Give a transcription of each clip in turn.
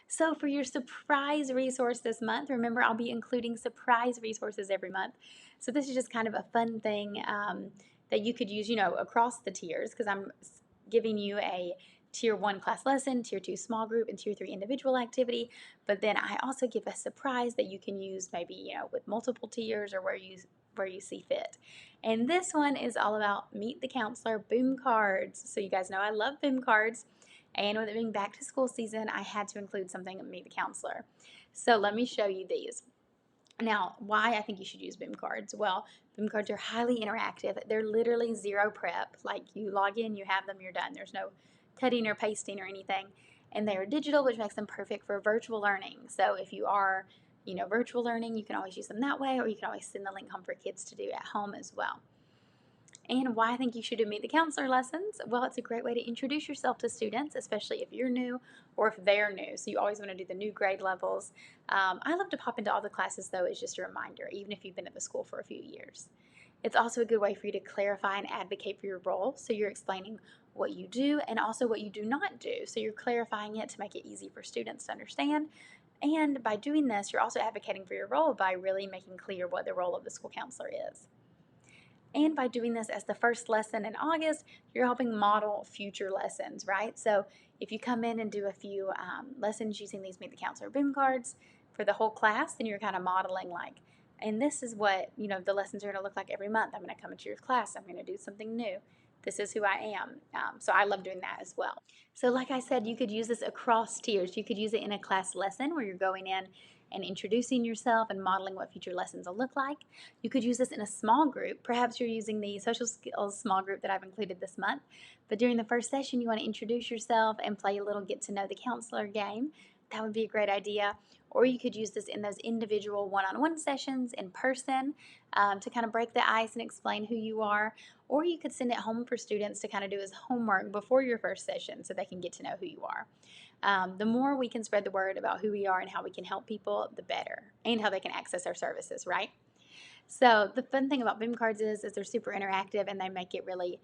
So for your surprise resource this month, remember I'll be including surprise resources every month. So this is just kind of a fun thing that you could use, across the tiers because I'm giving you a tier 1 class lesson, tier 2 small group, and tier 3 individual activity. But then I also give a surprise that you can use maybe, with multiple tiers or where you see fit. And this one is all about Meet the Counselor boom cards. So you guys know I love boom cards. And with it being back to school season, I had to include something Meet the Counselor. So let me show you these. Now, why I think you should use BIM cards? Well, BIM cards are highly interactive. They're literally zero prep. Like you log in, you have them, you're done. There's no cutting or pasting or anything. And they are digital, which makes them perfect for virtual learning. So if you are, virtual learning, you can always use them that way, or you can always send the link home for kids to do at home as well. And why I think you should do Meet the Counselor lessons? Well, it's a great way to introduce yourself to students, especially if you're new or if they're new. So you always want to do the new grade levels. I love to pop into all the classes, though, as just a reminder, even if you've been at the school for a few years. It's also a good way for you to clarify and advocate for your role. So you're explaining what you do and also what you do not do. So you're clarifying it to make it easy for students to understand. And by doing this, you're also advocating for your role by really making clear what the role of the school counselor is. And by doing this as the first lesson in August, you're helping model future lessons, right? So if you come in and do a few lessons using these Meet the Counselor boom cards for the whole class, then you're kind of modeling like, and this is what, the lessons are going to look like every month. I'm going to come into your class. I'm going to do something new. This is who I am. So I love doing that as well. So like I said, you could use this across tiers. You could use it in a class lesson where you're going in and introducing yourself and modeling what future lessons will look like. You could use this in a small group. Perhaps you're using the social skills small group that I've included this month. But during the first session, you want to introduce yourself and play a little get to know the counselor game. That would be a great idea. Or you could use this in those individual one-on-one sessions in person to kind of break the ice and explain who you are. Or you could send it home for students to kind of do as homework before your first session so they can get to know who you are. The more we can spread the word about who we are and how we can help people, the better, and how they can access our services, right? So the fun thing about BIM cards is they're super interactive and they make it really,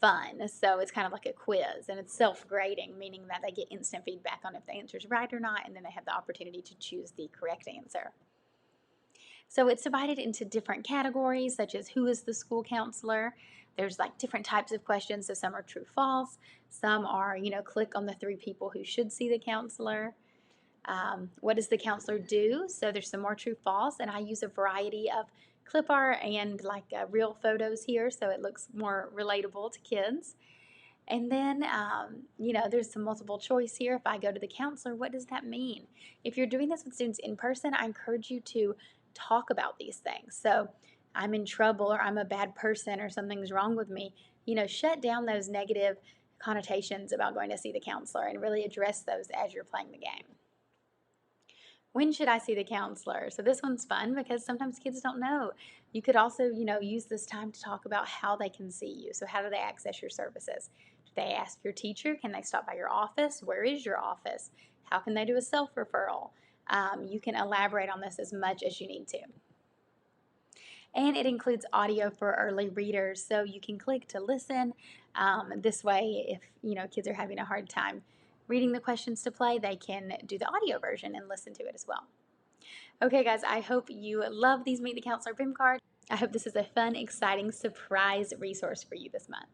fun. So it's kind of like a quiz and it's self-grading, meaning that they get instant feedback on if the answer is right or not, and then they have the opportunity to choose the correct answer. So it's divided into different categories, such as who is the school counselor. There's like different types of questions. So some are true, false. Some are, click on the 3 people who should see the counselor. What does the counselor do? So there's some more true, false, and I use a variety of clip art and like real photos here, so it looks more relatable to kids. And then, there's some multiple choice here. If I go to the counselor, what does that mean? If you're doing this with students in person, I encourage you to talk about these things. So I'm in trouble, or I'm a bad person, or something's wrong with me. Shut down those negative connotations about going to see the counselor and really address those as you're playing the game. When should I see the counselor? So this one's fun because sometimes kids don't know. You could also, use this time to talk about how they can see you. So how do they access your services? Do they ask your teacher? Can they stop by your office? Where is your office? How can they do a self-referral? You can elaborate on this as much as you need to. And it includes audio for early readers, so you can click to listen. This way, if kids are having a hard time reading the questions to play, they can do the audio version and listen to it as well. Okay, guys, I hope you love these Meet the Counselor BIM cards. I hope this is a fun, exciting surprise resource for you this month.